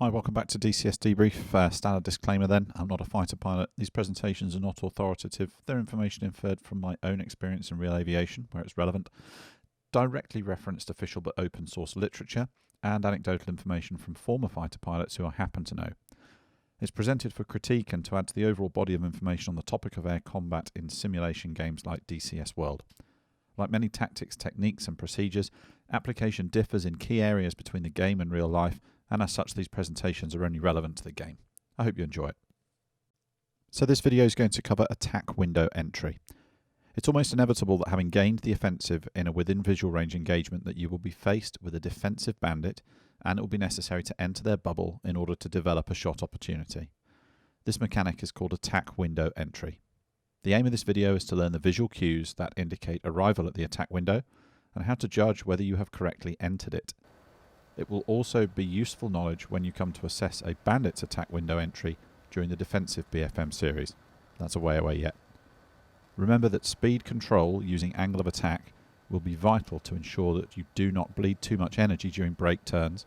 Hi, welcome back to DCS Debrief. Standard disclaimer then, I'm not a fighter pilot. These presentations are not authoritative. They're information inferred from my own experience in real aviation, where it's relevant, directly referenced official but open source literature, and anecdotal information from former fighter pilots who I happen to know. It's presented for critique and to add to the overall body of information on the topic of air combat in simulation games like DCS World. Like many tactics, techniques and procedures, application differs in key areas between the game and real life, and as such these presentations are only relevant to the game. I hope you enjoy it. So this video is going to cover attack window entry. It's almost inevitable that having gained the offensive in a within visual range engagement that you will be faced with a defensive bandit, and it will be necessary to enter their bubble in order to develop a shot opportunity. This mechanic is called attack window entry. The aim of this video is to learn the visual cues that indicate arrival at the attack window and how to judge whether you have correctly entered it. It will also be useful knowledge when you come to assess a bandit's attack window entry during the defensive BFM series. That's a way away yet. Remember that speed control using angle of attack will be vital to ensure that you do not bleed too much energy during break turns,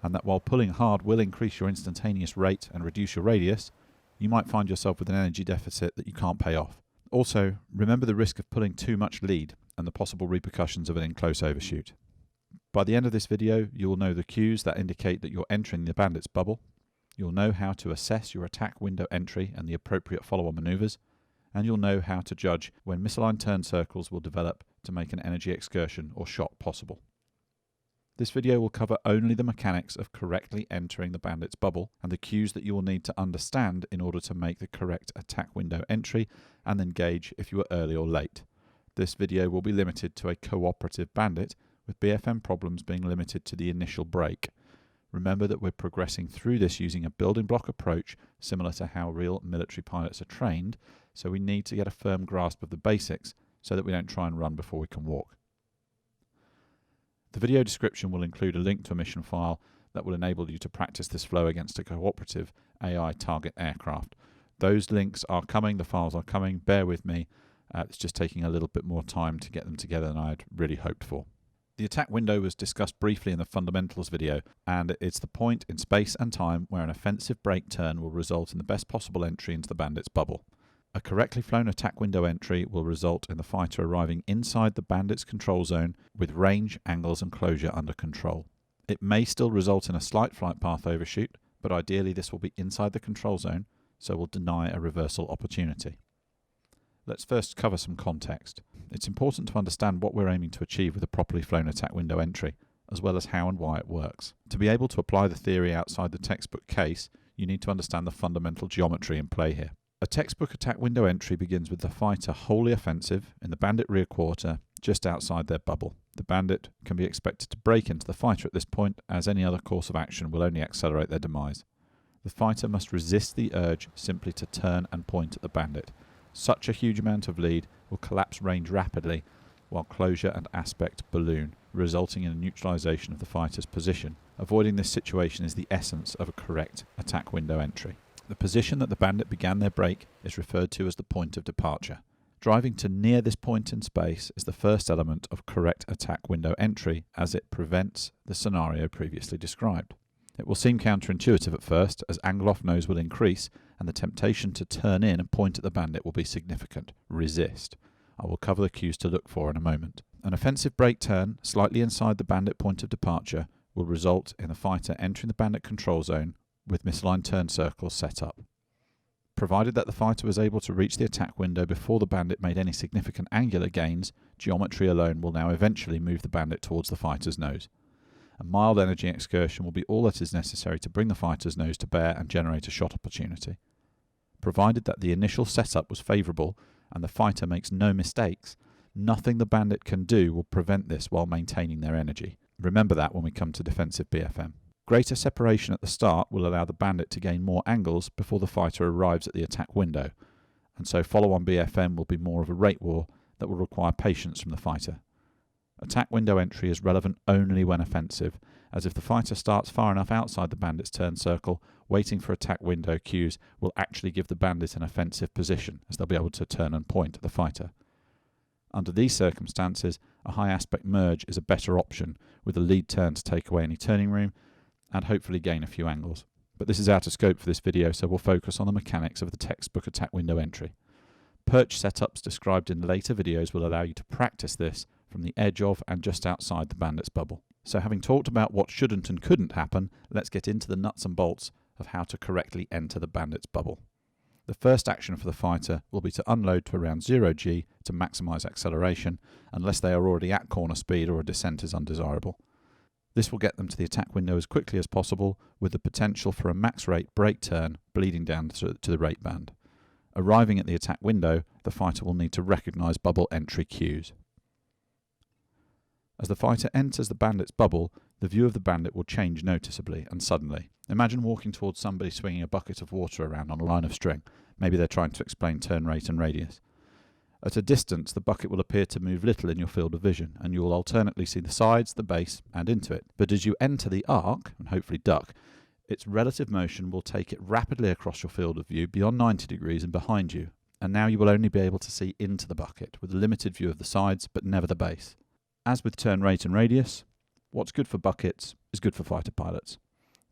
and that while pulling hard will increase your instantaneous rate and reduce your radius, you might find yourself with an energy deficit that you can't pay off. Also, remember the risk of pulling too much lead and the possible repercussions of an in-close overshoot. By the end of this video, you will know the cues that indicate that you're entering the bandit's bubble, you'll know how to assess your attack window entry and the appropriate follow-on maneuvers, and you'll know how to judge when misaligned turn circles will develop to make an energy excursion or shot possible. This video will cover only the mechanics of correctly entering the bandit's bubble and the cues that you will need to understand in order to make the correct attack window entry and then gauge if you are early or late. This video will be limited to a cooperative bandit, with BFM problems being limited to the initial break. Remember that we're progressing through this using a building block approach similar to how real military pilots are trained, so we need to get a firm grasp of the basics so that we don't try and run before we can walk. The video description will include a link to a mission file that will enable you to practice this flow against a cooperative AI target aircraft. Those links are coming, the files are coming, bear with me. It's just taking a little bit more time to get them together than I had really hoped for. The attack window was discussed briefly in the fundamentals video, and it's the point in space and time where an offensive break turn will result in the best possible entry into the bandit's bubble. A correctly flown attack window entry will result in the fighter arriving inside the bandit's control zone with range, angles and closure under control. It may still result in a slight flight path overshoot, but ideally this will be inside the control zone, so will deny a reversal opportunity. Let's first cover some context. It's important to understand what we're aiming to achieve with a properly flown attack window entry, as well as how and why it works. To be able to apply the theory outside the textbook case, you need to understand the fundamental geometry in play here. A textbook attack window entry begins with the fighter wholly offensive in the bandit rear quarter, just outside their bubble. The bandit can be expected to break into the fighter at this point, as any other course of action will only accelerate their demise. The fighter must resist the urge simply to turn and point at the bandit. Such a huge amount of lead will collapse range rapidly, while closure and aspect balloon, resulting in a neutralization of the fighter's position. Avoiding this situation is the essence of a correct attack window entry. The position that the bandit began their break is referred to as the point of departure. Driving to near this point in space is the first element of correct attack window entry, as it prevents the scenario previously described. It will seem counterintuitive at first, as angle off nose will increase and the temptation to turn in and point at the bandit will be significant. Resist. I will cover the cues to look for in a moment. An offensive break turn slightly inside the bandit point of departure will result in the fighter entering the bandit control zone with misaligned turn circles set up. Provided that the fighter was able to reach the attack window before the bandit made any significant angular gains, geometry alone will now eventually move the bandit towards the fighter's nose. A mild energy excursion will be all that is necessary to bring the fighter's nose to bear and generate a shot opportunity. Provided that the initial setup was favourable and the fighter makes no mistakes, nothing the bandit can do will prevent this while maintaining their energy. Remember that when we come to defensive BFM. Greater separation at the start will allow the bandit to gain more angles before the fighter arrives at the attack window, and so follow-on BFM will be more of a rate war that will require patience from the fighter. Attack window entry is relevant only when offensive, as if the fighter starts far enough outside the bandit's turn circle, waiting for attack window cues will actually give the bandit an offensive position, as they'll be able to turn and point at the fighter. Under these circumstances, a high aspect merge is a better option, with a lead turn to take away any turning room and hopefully gain a few angles. but this is out of scope for this video, so we'll focus on the mechanics of the textbook attack window entry. Perch setups described in later videos will allow you to practice this from the edge of and just outside the bandit's bubble. So having talked about what shouldn't and couldn't happen, let's get into the nuts and bolts of how to correctly enter the bandit's bubble. The first action for the fighter will be to unload to around 0G to maximise acceleration, unless they are already at corner speed or a descent is undesirable. This will get them to the attack window as quickly as possible, with the potential for a max rate brake turn bleeding down to the rate band. Arriving at the attack window, the fighter will need to recognise bubble entry cues. As the fighter enters the bandit's bubble, the view of the bandit will change noticeably and suddenly. Imagine walking towards somebody swinging a bucket of water around on a line of string. Maybe they're trying to explain turn rate and radius. At a distance, the bucket will appear to move little in your field of vision, and you will alternately see the sides, the base, and into it. But as you enter the arc, and hopefully duck, its relative motion will take it rapidly across your field of view beyond 90 degrees and behind you, and now you will only be able to see into the bucket, with a limited view of the sides, but never the base. As with turn rate and radius, what's good for buckets is good for fighter pilots.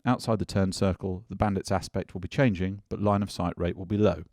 Outside the turn circle, the bandit's aspect will be changing, but line of sight rate will be low.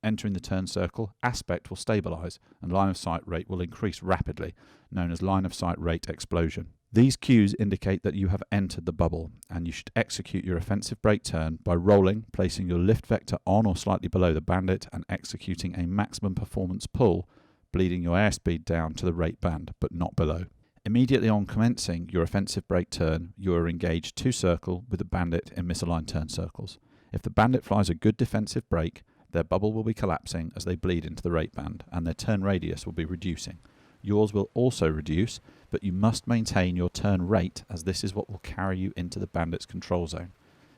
Entering the turn circle, aspect will stabilise, and line of sight rate will increase rapidly, known as line of sight rate explosion. These cues indicate that you have entered the bubble, and you should execute your offensive brake turn by rolling, placing your lift vector on or slightly below the bandit, and executing a maximum performance pull, bleeding your airspeed down to the rate band, but not below. Immediately on commencing your offensive brake turn, you are engaged to circle with the bandit in misaligned turn circles. If the bandit flies a good defensive brake, their bubble will be collapsing as they bleed into the rate band, and their turn radius will be reducing. Yours will also reduce, but you must maintain your turn rate, as this is what will carry you into the bandit's control zone.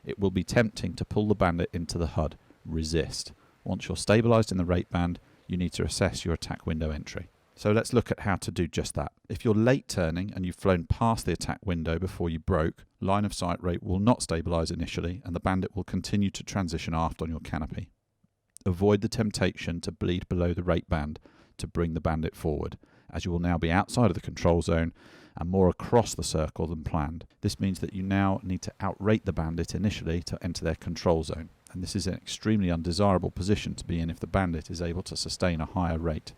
It will be tempting to pull the bandit into the HUD. Resist. Once you're stabilised in the rate band, you need to assess your attack window entry. So let's look at how to do just that. If you're late turning and you've flown past the attack window before you broke, line of sight rate will not stabilise initially, and the bandit will continue to transition aft on your canopy. Avoid the temptation to bleed below the rate band to bring the bandit forward, as you will now be outside of the control zone and more across the circle than planned. This means that you now need to outrate the bandit initially to enter their control zone, and this is an extremely undesirable position to be in if the bandit is able to sustain a higher rate.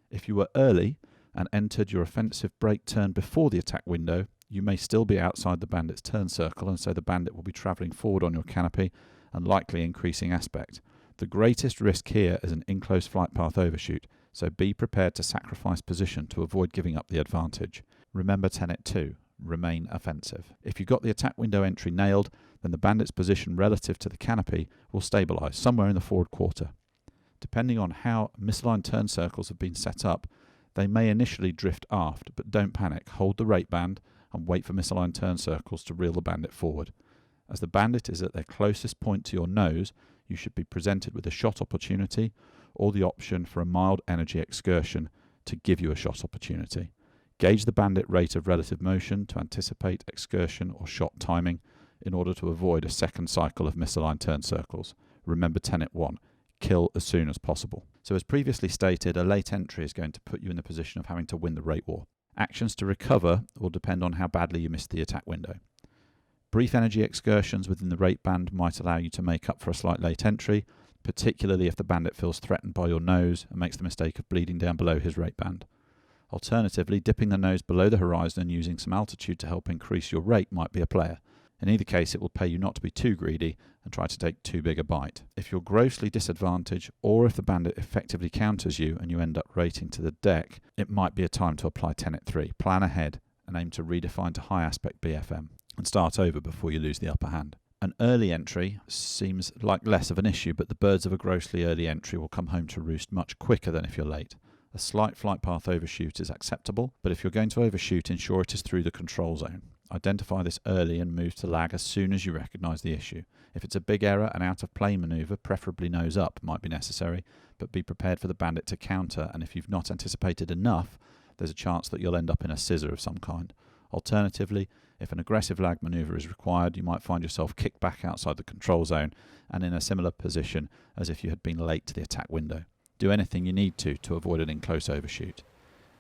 If you were early and entered your offensive brake turn before the attack window, you may still be outside the bandit's turn circle, and so the bandit will be travelling forward on your canopy and likely increasing aspect. The greatest risk here is an in-close flight path overshoot, so be prepared to sacrifice position to avoid giving up the advantage. Remember tenet 2, remain offensive. If you got the attack window entry nailed, then the bandit's position relative to the canopy will stabilise somewhere in the forward quarter. Depending on how misaligned turn circles have been set up, they may initially drift aft, but don't panic. Hold the rate band and wait for misaligned turn circles to reel the bandit forward. As the bandit is at their closest point to your nose, you should be presented with a shot opportunity or the option for a mild energy excursion to give you a shot opportunity. Gauge the bandit rate of relative motion to anticipate excursion or shot timing in order to avoid a second cycle of misaligned turn circles. Remember tenet 1, kill as soon as possible. So as previously stated, a late entry is going to put you in the position of having to win the rate war. Actions to recover will depend on how badly you missed the attack window. Brief energy excursions within the rate band might allow you to make up for a slight late entry, particularly if the bandit feels threatened by your nose and makes the mistake of bleeding down below his rate band. Alternatively, dipping the nose below the horizon and using some altitude to help increase your rate might be a player. In either case, it will pay you not to be too greedy and try to take too big a bite. If you're grossly disadvantaged, or if the bandit effectively counters you and you end up rating to the deck, it might be a time to apply tenet 3. Plan ahead and aim to redefine to high aspect BFM and start over before you lose the upper hand. An early entry seems like less of an issue, but the birds of a grossly early entry will come home to roost much quicker than if you're late. A slight flight path overshoot is acceptable, but if you're going to overshoot, ensure it is through the control zone. Identify this early and move to lag as soon as you recognise the issue. If it's a big error, an out-of-plane manoeuvre, preferably nose up, might be necessary, but be prepared for the bandit to counter, and if you've not anticipated enough, there's a chance that you'll end up in a scissor of some kind. Alternatively, if an aggressive lag manoeuvre is required, you might find yourself kicked back outside the control zone and in a similar position as if you had been late to the attack window. Do anything you need to avoid an in-close overshoot.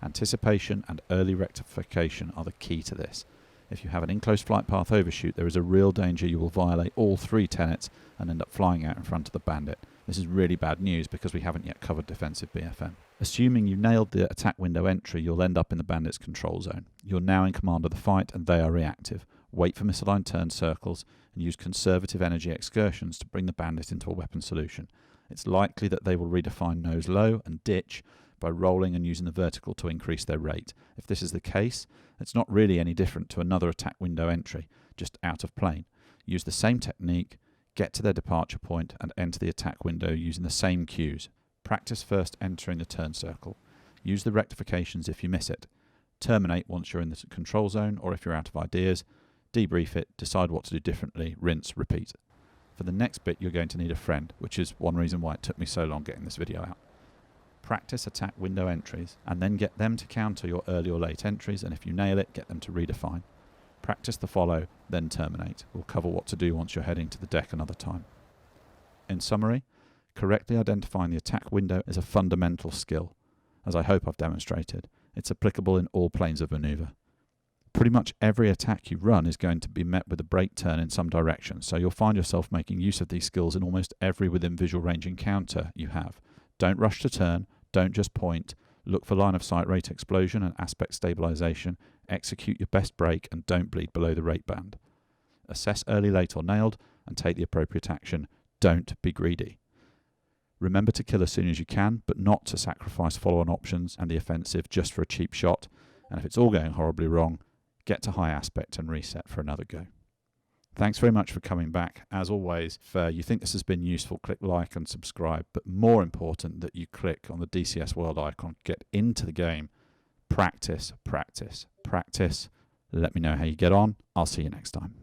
Anticipation and early rectification are the key to this. If you have an in-close flight path overshoot, there is a real danger you will violate all 3 tenets and end up flying out in front of the bandit. This is really bad news because we haven't yet covered defensive BFM. Assuming you nailed the attack window entry, you'll end up in the bandit's control zone. You're now in command of the fight and they are reactive. Wait for misaligned turn circles and use conservative energy excursions to bring the bandit into a weapon solution. It's likely that they will redefine nose low and ditch by rolling and using the vertical to increase their rate. If this is the case, it's not really any different to another attack window entry, just out of plane. Use the same technique, get to their departure point and enter the attack window using the same cues. Practice first entering the turn circle. Use the rectifications if you miss it. Terminate once you're in the control zone or if you're out of ideas. Debrief it, decide what to do differently, rinse, repeat. For the next bit you're going to need a friend, which is one reason why it took me so long getting this video out. Practice attack window entries and then get them to counter your early or late entries, and if you nail it, get them to redefine. Practice the follow, then terminate. We'll cover what to do once you're heading to the deck another time. In summary, correctly identifying the attack window is a fundamental skill. As I hope I've demonstrated, it's applicable in all planes of manoeuvre. Pretty much every attack you run is going to be met with a break turn in some direction, so you'll find yourself making use of these skills in almost every within visual range encounter you have. Don't rush to turn, don't just point, look for line of sight rate explosion and aspect stabilization, execute your best break and don't bleed below the rate band. Assess early, late or nailed and take the appropriate action. Don't be greedy. Remember to kill as soon as you can, but not to sacrifice follow-on options and the offensive just for a cheap shot, and if it's all going horribly wrong, get to high aspect and reset for another go. Thanks very much for coming back. As always, if you think this has been useful, click like and subscribe. But more important, that you click on the DCS world icon, get into the game, practice, practice, practice. Let me know how you get on. I'll see you next time.